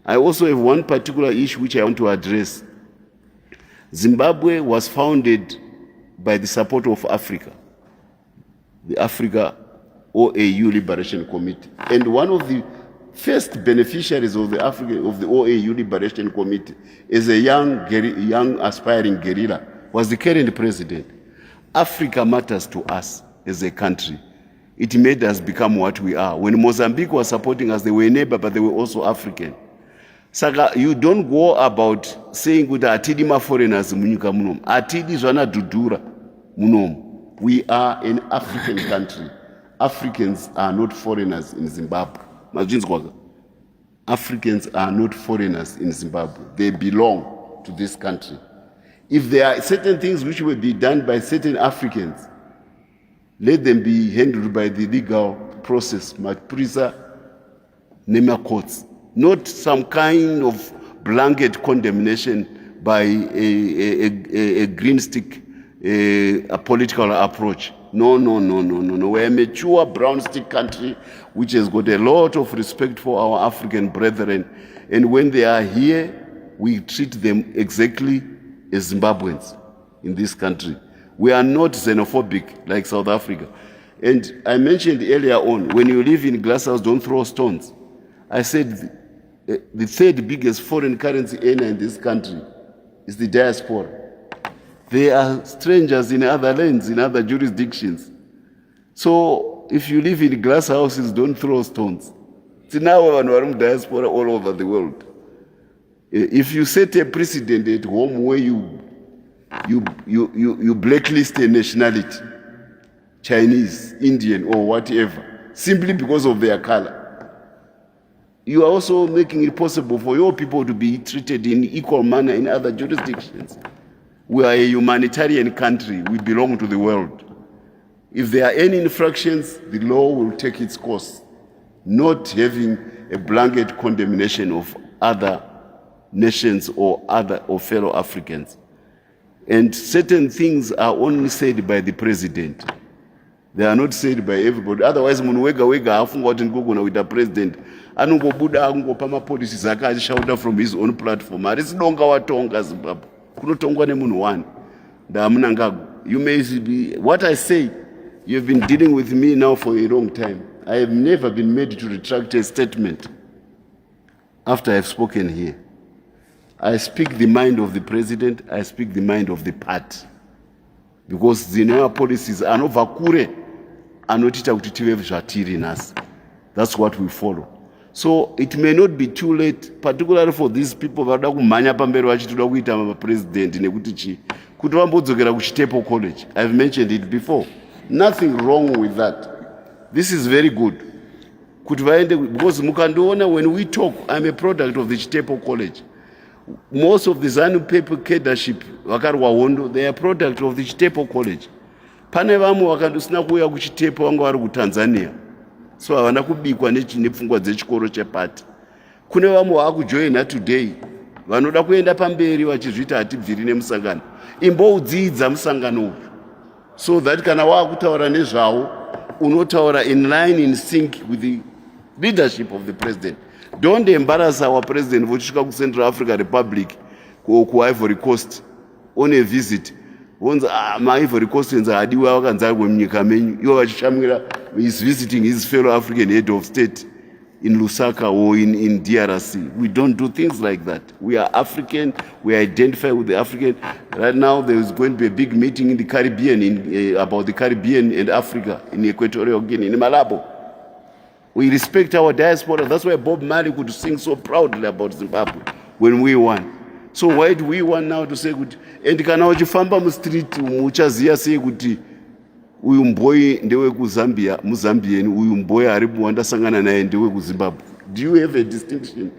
I also have one particular issue which I want to address. Zimbabwe was founded by the support of Africa, the Africa OAU Liberation Committee. And one of the first beneficiaries of the OAU Liberation Committee is a young aspiring guerrilla, was the current president. Africa matters to us as a country. It made us become what we are. When Mozambique was supporting us, they were a neighbor, but they were also African. Saka, you don't go about saying that atidi ma foreigners munyika munomu. Atidi zwana dudura munomu. We are an African country. Africans are not foreigners in Zimbabwe. Africans are not foreigners in Zimbabwe. They belong to this country. If there are certain things which will be done by certain Africans, let them be handled by the legal process, Maprisa Nema courts, not some kind of blanket condemnation by a green stick, a political approach. No. We're a mature brown stick country which has got a lot of respect for our African brethren. And when they are here, we treat them exactly as Zimbabweans in this country. We are not xenophobic like South Africa. And I mentioned earlier on, when you live in glass house, don't throw stones. I said the third biggest foreign currency earner in this country is the diaspora. They are strangers in other lands, in other jurisdictions. So if you live in glass houses, don't throw stones. See, now we're diaspora all over the world. If you set a precedent at home where you blacklist a nationality, Chinese, Indian, or whatever, simply because of their color, you are also making it possible for your people to be treated in equal manner in other jurisdictions. We are a humanitarian country. We belong to the world. If there are any infractions, the law will take its course, not having a blanket condemnation of other nations or fellow Africans. And certain things are only said by the president. They are not said by everybody. Otherwise, munhu wega afunga kuti ndikugona kuita president anongobuda akungopa mapolicies ake achishauta from his own platform. Harisidonga watonga Zimbabwe. Kunotongwa nemunhu one. Ndamuna ngago. You may be, what I say, you've been dealing with me now for a long time. I have never been made to retract a statement after I've spoken here. I speak the mind of the president, I speak the mind of the party. Because the new policies are not vakure, anotita kuti tive zvatiri nasi. That's what we follow. So it may not be too late, particularly for these people vada kumhanya pamberi vachitoda kuita president nekuti chi kuti vambodzokera kuchitepo college. I've mentioned it before. Nothing wrong with that. This is very good. Kuti vaende, because mukandoona when we talk, I'm a product of the Chitepo College. Most of the ZANU-PF cadreship vakarwa hondo, they are product of the Chitepo College. Pane vamwe vakandosina kuuya kuchitepo vanga vari kuTanzania. So havana kubikwa nepfungwa dzechikoro chepati. Kune vamwe vakujoina today vanoda kuenda pamberi vachizvita hatibviri nemusangano. Imboudzidza musangano uyu. So that kana wakutaura nezvavo unotaura in line, in sync with the leadership of the president. Don't embarrass our president vochika ku Central African Republic ku Ivory Coast on a visit. Once Ivory Coastans hadiwa vakanzarwa munyika menyu. Ivo vachishamira is visiting his fellow African head of state in Lusaka or in DRC. We don't do things like that. We are African. We identify with the African. Right now, there is going to be a big meeting in the Caribbean about the Caribbean and Africa in Equatorial Guinea, in Malabo. We respect our diaspora. That's why Bob Marley could sing so proudly about Zimbabwe when we won. So why do we want now to say good? And kana uchifamba mu street muchaziya sei kuti uyu mboi ndewe ku Zambia, Mozambian, uyu mboi ari wandasangana naye ndewe ku Zimbabwe. Do you have a distinction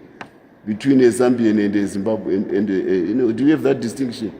between a Zambian and a Zimbabwe do you have that distinction?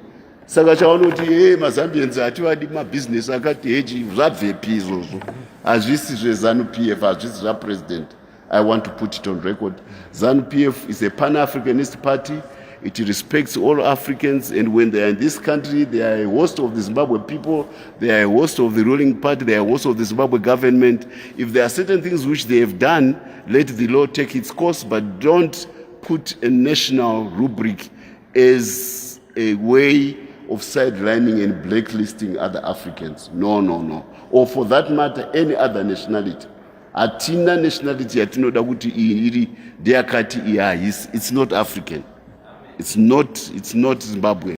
Saka chavanoti maZambians hativadi mabusiness akati hechi zvabvepi izvozvo. Hazvisi zveZANU-PF, hazvisi zvapresident. I want to put it on record. ZANU-PF is a Pan-Africanist party. It respects all Africans, and when they are in this country, they are a host of the Zimbabwe people, they are a host of the ruling party, they are a host of the Zimbabwe government. If there are certain things which they have done, let the law take its course, but don't put a national rubric as a way of sidelining and blacklisting other Africans. No, no, no. Or for that matter, any other nationality. Atina nationality yatinoda kuti iri deyakati iya, it's not African. It's not Zimbabwe.